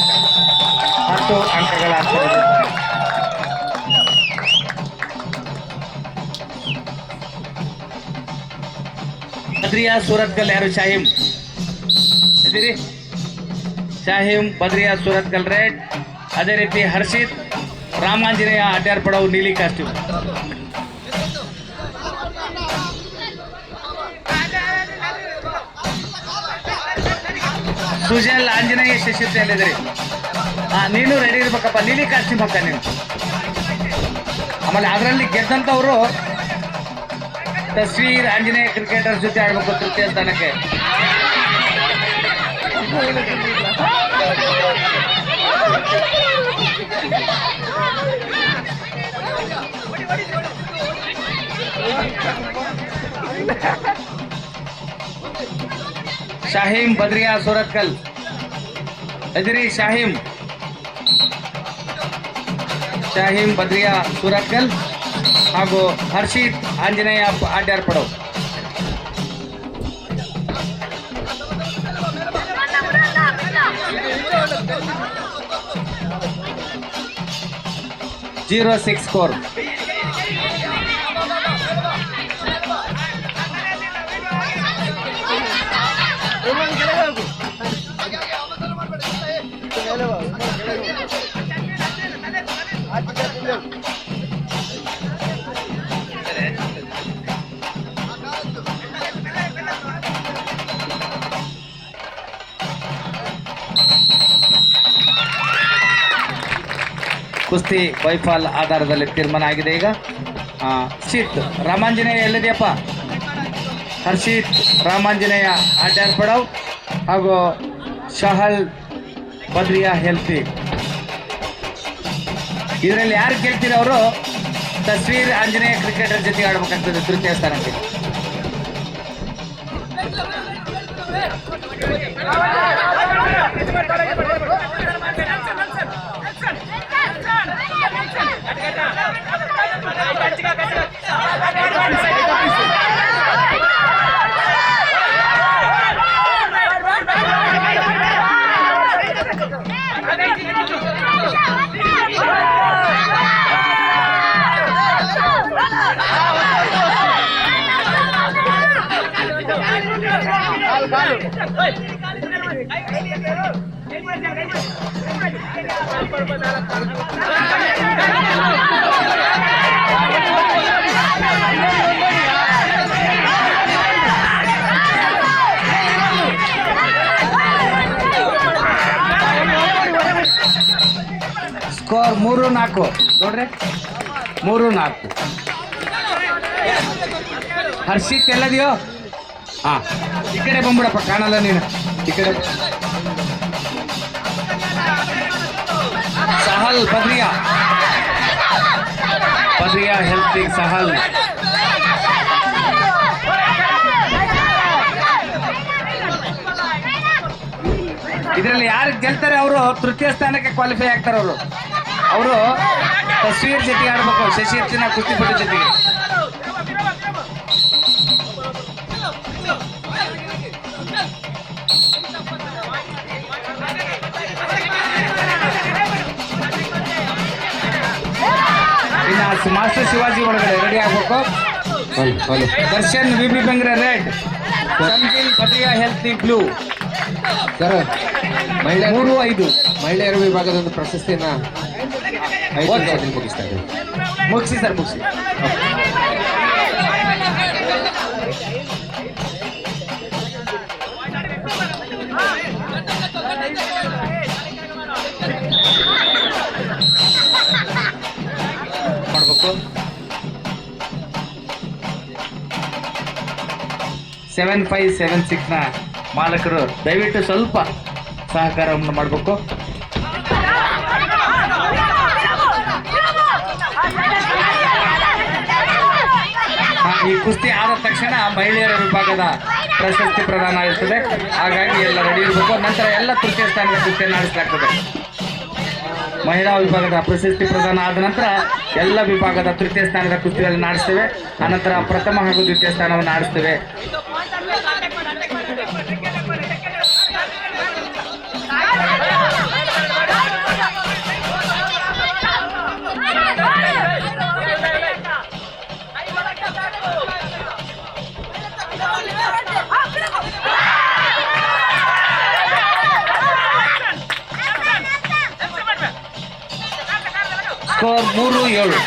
10 ಅಂಕಗಳ ಅಂತರದಲ್ಲಿ ಬದ್ರಿಯಾ ಸೂರತ್ಕಲ್. ಯಾರು? ಶಾಹಿಮ್ ಇದ್ದೀರಿ? ಶಾಹಿಮ್ ಬದ್ರಿಯಾ ಸೂರತ್ಕಲ್ ರೆಡ್. ಅದೇ ರೀತಿ ಹರ್ಷಿತ್ ರಾಮಾಂಜನೇಯ ಅಡ್ಯಾರ್ ಪಡವು ನೀಲಿ ಕಾಸ್ಟ್ಯೂಮ್. ಸುಜಲ್ ಆಂಜನೇಯ ಶಶಿತ್ ಎಲ್ಲಿದ್ರಿ? ನೀನು ರೆಡಿ ಇರ್ಬೇಕಪ್ಪ. ನೀಲಿ ಕಾಸ್ಟ್ಯೂಮ್ ಅಕ್ಕ ನೀನು. ಆಮೇಲೆ ಅದರಲ್ಲಿ ಗೆದ್ದಂಥವರು ತಸ್ವೀರ್ ಆಂಜನೇಯ ಕ್ರಿಕೆಟರ್ಸ್ ಜೊತೆ ಆಡ್ಬೇಕು ತೃತೀಯ ಸ್ಥಾನಕ್ಕೆ. ಶಾಹಿಮ್ ಬದ್ರಿಯಾ ಸೂರತ್ಕಲ್ ಎದುರಿ. ಶಾಹಿಮ್ ಬದ್ರಿಯಾ ಸೂರತ್ಕಲ್ ಹಾಗೂ ಹರ್ಷಿತ್ ಆಂಜನೇಯ ಅಡ್ಯಾರ್ ಪಡವ್. Zero 6 score. ಕುಸ್ತಿ ಬೈಫಾಲ್ ಆಧಾರದಲ್ಲಿ ತೀರ್ಮಾನ ಆಗಿದೆ. ಈಗ ಹರ್ಷಿತ್ ರಾಮಾಂಜನೇಯ ಎಲ್ಲಿದೆಯಪ್ಪ? ಹರ್ಷಿತ್ ರಾಮಾಂಜನೇಯ ಅಡ್ಯಾರ್ ಪಡವ್ ಹಾಗೂ ಶಹಲ್ ಬದ್ರಿಯಾ ಹೆಲ್ತಿ. ಇದರಲ್ಲಿ ಯಾರು ಗೆಲ್ತೀರ ಅವರು ತಸ್ವೀರ್ ಆಂಜನೇಯ ಕ್ರಿಕೆಟರ್ ಜೊತೆ ಆಡಬೇಕಾಗ್ತದೆ ತೃತೀಯ ಸ್ಥಾನಕ್ಕೆ. ಸ್ಕೋರ್ 3-4 ನೋಡ್ರಿ 3-4. ಹರ್ಷಿತ್ ಎಲ್ಲದಿಯೋ? ಹಾ, ಈ ಕಡೆ ಬಂದ್ಬಿಡಪ್ಪ, ಕಾಣಲ್ಲ ನೀನು. ಈ ಕಡೆ ಸಹಲ್ ಬದ್ರಿಯಾ ಹೆಲ್ತ್ ಸಹಲ್. ಇದರಲ್ಲಿ ಯಾರು ಗೆಲ್ತಾರೆ ಅವರು ತೃತೀಯ ಸ್ಥಾನಕ್ಕೆ ಕ್ವಾಲಿಫೈ ಆಗ್ತಾರೆ. ಅವರು ತಸ್ವೀರ್ ಜೊತೆಗೆ ಆಡ್ಬೇಕು, ಶಶಿ ಹೆಚ್ಚಿನ ಕುಸ್ತಿಪಟು ಜೊತೆಗೆ. ಇನ್ನು ಮಾಸ್ಟರ್ ಶಿವಾಜಿ ಒಳಗಡೆ ರೆಡಿ ಆಗ್ಬೇಕು. ದರ್ಶನ್ ವಿಬಿ ಬೆಂಗ್ರೆ ರೆಡ್, ಸಂಜಿಲ್ ಬದಿಯಾ ಹೆಲ್ತಿ ಬ್ಲೂ. ಸರ್, 3-5 ಮಹಿಳೆಯರ ವಿಭಾಗದ ಒಂದು ಪ್ರಶಸ್ತಿಯನ್ನ ಮುಗಿಸ್ತಾ ಇದ್ದಾರೆ. ಮುಗಿಸಿ ಸರ್, ಮುಗಿಸಿ. ಮಾಡಬೇಕು. 7576 ನ ಮಾಲಕರು ದಯವಿಟ್ಟು ಸ್ವಲ್ಪ ಸಹಕಾರವನ್ನು ಮಾಡಬೇಕು. ಈ ಕುಸ್ತಿ ಆದ ತಕ್ಷಣ ಮಹಿಳೆಯರ ವಿಭಾಗದ ಪ್ರಶಸ್ತಿ ಪ್ರದಾನ ಆಗಿರ್ತದೆ. ಹಾಗಾಗಿ ಎಲ್ಲ ರೆಡಿ ಇರಬೇಕು. ನಂತರ ಎಲ್ಲ ತೃತೀಯ ಸ್ಥಾನದ ಕುಸ್ತಿಯನ್ನು ಆಡಿಸಲಾಗ್ತದೆ. ಮಹಿಳಾ ವಿಭಾಗದ ಪ್ರಶಸ್ತಿ ಪ್ರದಾನ ಆದ ನಂತರ ಎಲ್ಲ ವಿಭಾಗದ ತೃತೀಯ ಸ್ಥಾನದ ಕುಸ್ತಿಗಳನ್ನು ಆಡಿಸ್ತೇವೆ. ಅನಂತರ ಪ್ರಥಮ ಹಾಗೂ ದ್ವಿತೀಯ ಸ್ಥಾನವನ್ನು ಆಡಿಸ್ತೇವೆ. ಸ್ಕೋರ್ 3-7.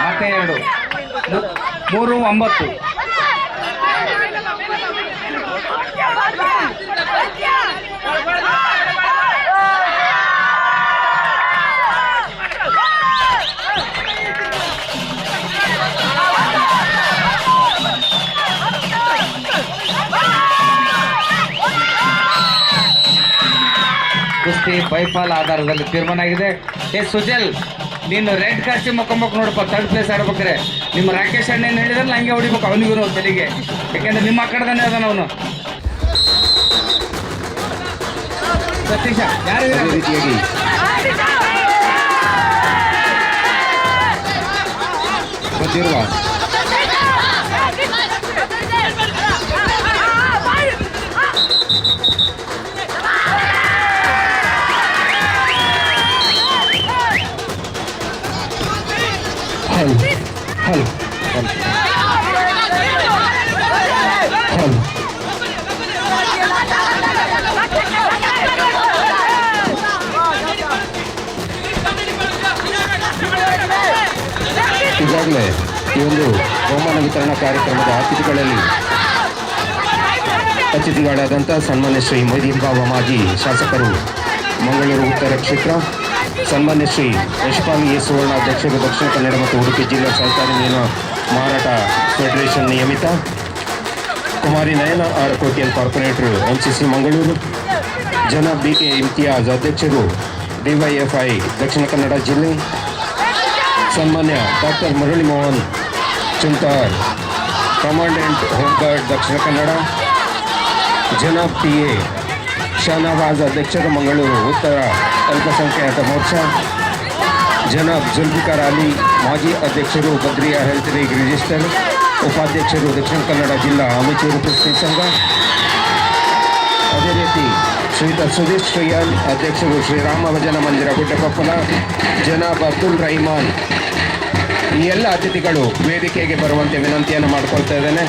ಮತ್ತೆ 2 3-9. ಕುಸ್ತಿ ಬೈಫಾಲ್ ಆಧಾರದಲ್ಲಿ ತೀರ್ಮಾನ ಆಗಿದೆ. ಸುಜಲ್, ನೀನು ರೆಡ್ ಕಾಸ್ಟಿ ಮುಖಂಬಕ್ ನೋಡಪ್ಪ, 3rd ಪ್ಲೇಸ್ ಆಡ್ಬೇಕಾರೆ. ನಿಮ್ಮ ರಾಕೇಶ್ ಅಣ್ಣ ಏನು ಹೇಳಿದ್ರಲ್ಲ ಹಂಗೆ ಹೊಡಿಬೇಕು ಅವನಿಗೂ ತಲೆಗೆ, ಯಾಕೆಂದ್ರೆ ನಿಮ್ಮ ಕಡೆದಾನೆ ಅದಾನ ಅವನು. ಸತೀಶ ಯಾರು ರೀತಿಯಾಗಿ ಬಂದಿರುವ ಈಗಾಗಲೇ ಈ ಒಂದು ಬಹುಮಾನ ವಿತರಣಾ ಕಾರ್ಯಕ್ರಮದ ಅತಿಥಿಗಳಾದಂಥ ಸನ್ಮಾನ್ಯ ಶ್ರೀ ಮೊಯ್ದೀನ್ ಬಾಬಾ ಮಾಜಿ ಶಾಸಕರು, ಮಂಗಳೂರು ಉತ್ತರ ಕ್ಷೇತ್ರ, ಸನ್ಮಾನ್ಯ ಶ್ರೀ ಯಶಪಾಲಿ ಎಸ್ ಸುವರ್ಣ ಅಧ್ಯಕ್ಷರು, ದಕ್ಷಿಣ ಕನ್ನಡ ಮತ್ತು ಉಡುಪಿ ಜಿಲ್ಲಾ ಸಹಕಾರಿ ಮೀನು ಮಾರಾಟ ಫೆಡರೇಷನ್ ನಿಯಮಿತ, ಕುಮಾರಿ ನಯನ ಆರ್ ಕೋಟಿಯಲ್ ಕಾರ್ಪೊರೇಟರ್ MCC ಮಂಗಳೂರು, ಜನಾಬ್ ಬಿ ಕೆ ಇಮ್ತಿಯಾಜ್ ಅಧ್ಯಕ್ಷರು ಡಿವೈಎಫ್ಐ ದಕ್ಷಿಣ ಕನ್ನಡ ಜಿಲ್ಲೆ, ಸನ್ಮಾನ್ಯ doctor Murali Mohan Chuntar commandant home guard Dakshina Kannada, ಜನಾಬ್ ಟಿ ಎ ಶಾನವಾಜ್ ಅಧ್ಯಕ್ಷರು ಮಂಗಳೂರು ಉತ್ತರ ಅಲ್ಪಸಂಖ್ಯಾತ ಮೋರ್ಚಾ, ಜನಾಬ್ ಜುಲ್ಫಿಕಾರ್ ಅಲಿ ಮಾಜಿ ಅಧ್ಯಕ್ಷರು ಬದ್ರಿಯಾ ಹೆಲ್ತ್ ಲೀಗ್ ರಿಜಿಸ್ಟರ್, ಉಪಾಧ್ಯಕ್ಷರು ದಕ್ಷಿಣ ಕನ್ನಡ ಜಿಲ್ಲಾ ಅಮೆಚೂರು ಕುಸ್ತಿ ಸಂಘ. ಅದೇ ರೀತಿ ಶ್ರೀಯುತ ಸುದೀಶ್ ಶ್ರೀಯಾನ್ ಅಧ್ಯಕ್ಷರು ಶ್ರೀರಾಮ ಭಜನ ಮಂದಿರ ಗುಡ್ಡಕೊಪ್ಪಲ, ಜನಾಬ್ ಅಬ್ದುಲ್ ರಹಿಮಾನ್. ಈ ಎಲ್ಲ ಅತಿಥಿಗಳು ವೇದಿಕೆಗೆ ಬರುವಂತೆ ವಿನಂತಿಯನ್ನು ಮಾಡಿಕೊಳ್ತಾ ಇದ್ದೇನೆ.